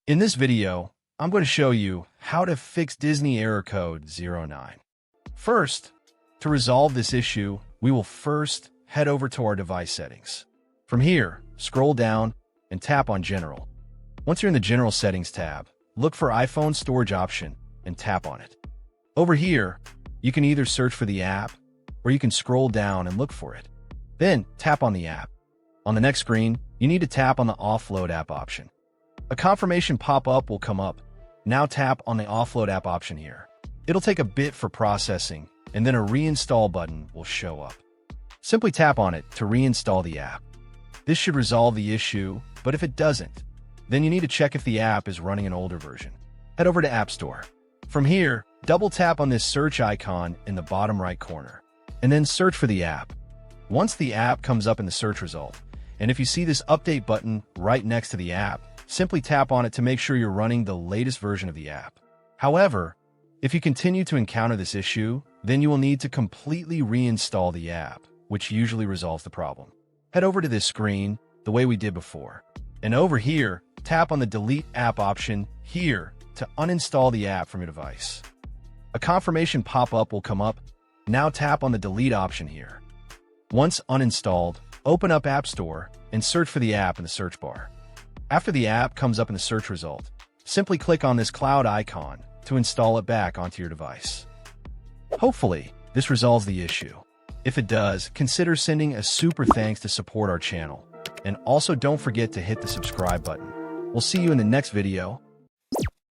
In this video, I'm going to show you how to fix Disney error code 09. First, to resolve this issue, we will first head over to our device settings. From here, scroll down and tap on General. Once you're in the General Settings tab, look for iPhone Storage option and tap on it. Over here, you can either search for the app or you can scroll down and look for it. Then tap on the app. On the next screen, you need to tap on the Offload app option. A confirmation pop-up will come up. Now tap on the Offload app option here. It'll take a bit for processing, and then a reinstall button will show up. Simply tap on it to reinstall the app. This should resolve the issue, but if it doesn't, then you need to check if the app is running an older version. Head over to App Store. From here, double tap on this search icon in the bottom right corner, and then search for the app. Once the app comes up in the search result, and if you see this update button right next to the app, simply tap on it to make sure you're running the latest version of the app. However, if you continue to encounter this issue, then you will need to completely reinstall the app, which usually resolves the problem. Head over to this screen the way we did before, and over here, tap on the Delete App option here to uninstall the app from your device. A confirmation pop-up will come up. Now tap on the Delete option here. Once uninstalled, open up App Store and search for the app in the search bar. After the app comes up in the search result, simply click on this cloud icon to install it back onto your device. Hopefully, this resolves the issue. If it does, consider sending a super thanks to support our channel. And also don't forget to hit the subscribe button. We'll see you in the next video.